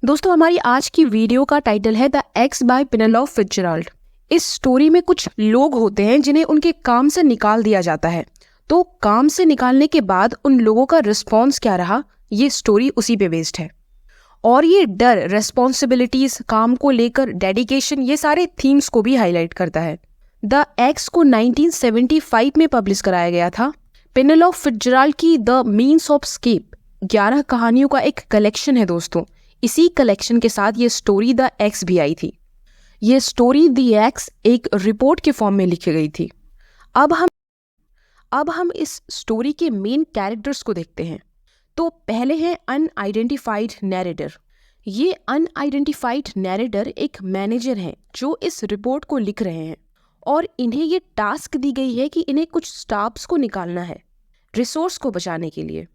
दोस्तों, हमारी आज की वीडियो का टाइटल है द एक्स बाय पेनेलोप फिट्जजेराल्ड। इस स्टोरी में कुछ लोग होते हैं जिन्हें उनके काम से निकाल दिया जाता है। तो काम से निकालने के बाद उन लोगों का रिस्पॉन्स क्या रहा, ये स्टोरी उसी पे बेस्ड है। और ये डर, रेस्पॉन्सिबिलिटीज, काम को लेकर डेडिकेशन, ये सारे थीम्स को भी हाईलाइट करता है। द एक्स को 1975 में पब्लिश कराया गया था। पेनेलोप फिट्जजेराल्ड की द मीन्स ऑफ एस्केप 11 कहानियों का एक कलेक्शन है दोस्तों। इसी कलेक्शन के साथ ये स्टोरी द एक्स भी आई थी। ये स्टोरी द एक्स एक रिपोर्ट के फॉर्म में लिखी गई थी। अब हम इस स्टोरी के मेन कैरेक्टर्स को देखते हैं। तो पहले है अनआइडेंटिफाइड नैरेटर। ये अनआइडेंटिफाइड नैरेटर एक मैनेजर हैं जो इस रिपोर्ट को लिख रहे हैं और इन्हें ये टास्क दी गई है कि इन्हें कुछ स्टाफ्स को निकालना है रिसोर्स को बचाने के लिए।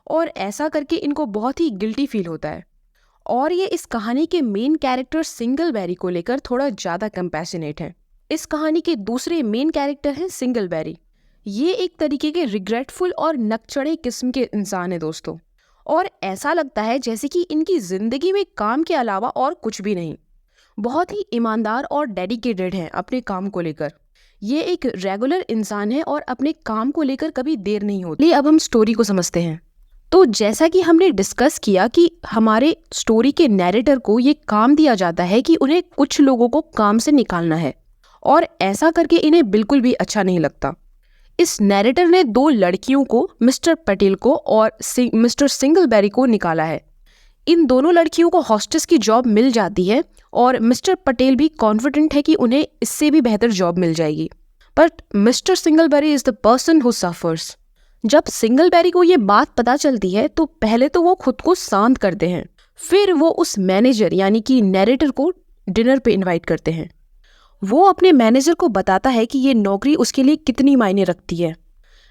और ऐसा करके इनको बहुत ही गिल्टी फील होता है। और ये इस कहानी के मेन कैरेक्टर सिंगलबेरी को लेकर थोड़ा ज़्यादा कंपैशनेट है। इस कहानी के दूसरे मेन कैरेक्टर हैं सिंगलबेरी। ये एक तरीके के रिग्रेटफुल और नकचढ़े किस्म के इंसान है दोस्तों। और ऐसा लगता है जैसे कि इनकी ज़िंदगी में काम के अलावा और कुछ भी नहीं। बहुत ही ईमानदार और डेडिकेटेड हैं अपने काम को लेकर। ये एक रेगुलर इंसान है और अपने काम को लेकर कभी देर नहीं होती। अब हम स्टोरी को समझते हैं। तो जैसा कि हमने डिस्कस किया कि हमारे स्टोरी के नैरेटर को ये काम दिया जाता है कि उन्हें कुछ लोगों को काम से निकालना है और ऐसा करके इन्हें बिल्कुल भी अच्छा नहीं लगता। इस नैरेटर ने 2 लड़कियों को, मिस्टर पटेल को और मिस्टर सिंगलबेरी को निकाला है। इन दोनों लड़कियों को हॉस्टेस की जॉब मिल जाती है और मिस्टर पटेल भी कॉन्फिडेंट है कि उन्हें इससे भी बेहतर जॉब मिल जाएगी। But mister Singleberry is the person who suffers. जब सिंगलबेरी को ये बात पता चलती है तो पहले तो वो खुद को शांत करते हैं, फिर वो उस मैनेजर यानी कि नैरेटर को डिनर पे इनवाइट करते हैं। वो अपने मैनेजर को बताता है कि ये नौकरी उसके लिए कितनी मायने रखती है।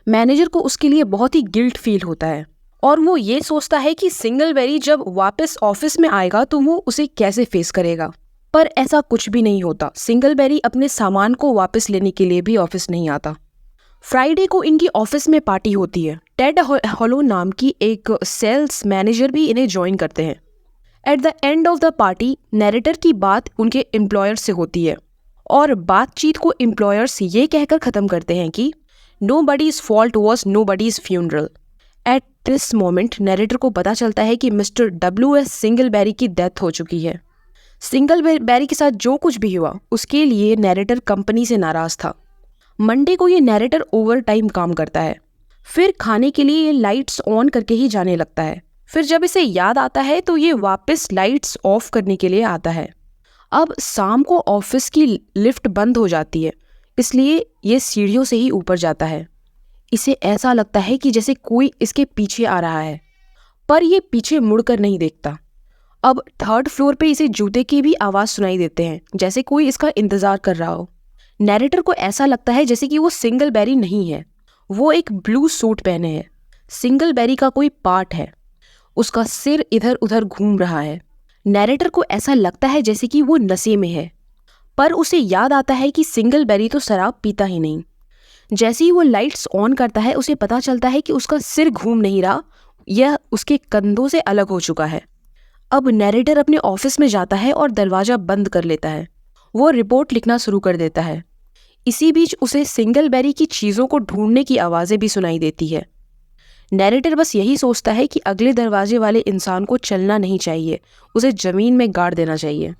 मैनेजर को उसके लिए बहुत ही गिल्ट फील होता है और वो ये सोचता है कि सिंगलबेरी जब वापस ऑफिस में आएगा तो वो उसे कैसे फेस करेगा। पर ऐसा कुछ भी नहीं होता। सिंगलबेरी अपने सामान को वापस लेने के लिए भी ऑफिस नहीं आता। फ्राइडे को इनकी ऑफिस में पार्टी होती है। टेड हॉलो नाम की एक सेल्स मैनेजर भी इन्हें ज्वाइन करते हैं। At the end of the party narrator की बात उनके एम्प्लॉयर से होती है और बातचीत को एम्प्लॉयर्स ये कहकर ख़त्म करते हैं कि nobody's fault was nobody's funeral. At this moment narrator को पता चलता है कि मिस्टर WS सिंगलबेरी की डेथ हो चुकी है। सिंगलबेरी के साथ जो कुछ भी हुआ उसके लिए नैरेटर कंपनी से नाराज़ था। मंडे को ये नैरेटर ओवर टाइम काम करता है। फिर खाने के लिए ये लाइट्स ऑन करके ही जाने लगता है। फिर जब इसे याद आता है तो ये वापस लाइट्स ऑफ करने के लिए आता है। अब शाम को ऑफिस की लिफ्ट बंद हो जाती है, इसलिए ये सीढ़ियों से ही ऊपर जाता है। इसे ऐसा लगता है कि जैसे कोई इसके पीछे आ रहा है, पर ये पीछे मुड़कर नहीं देखता। अब 3rd फ्लोर पे इसे जूते की भी आवाज़ सुनाई देते हैं, जैसे कोई इसका इंतज़ार कर रहा हो। नैरेटर को ऐसा लगता है जैसे कि वो सिंगलबेरी नहीं है। वो एक ब्लू सूट पहने है। सिंगलबेरी का कोई पार्ट है। उसका सिर इधर उधर घूम रहा है। नैरेटर को ऐसा लगता है जैसे कि वो नशे में है, पर उसे याद आता है कि सिंगलबेरी तो शराब पीता ही नहीं। जैसे ही वो लाइट्स ऑन करता है उसे पता चलता है कि उसका सिर घूम नहीं रहा, यह उसके कंधों से अलग हो चुका है। अब नैरेटर अपने ऑफिस में जाता है और दरवाज़ा बंद कर लेता है। वो रिपोर्ट लिखना शुरू कर देता है। इसी बीच उसे सिंगलबेरी की चीज़ों को ढूंढने की आवाज़ें भी सुनाई देती है। नैरेटर बस यही सोचता है कि अगले दरवाजे वाले इंसान को चलना नहीं चाहिए, उसे ज़मीन में गाड़ देना चाहिए।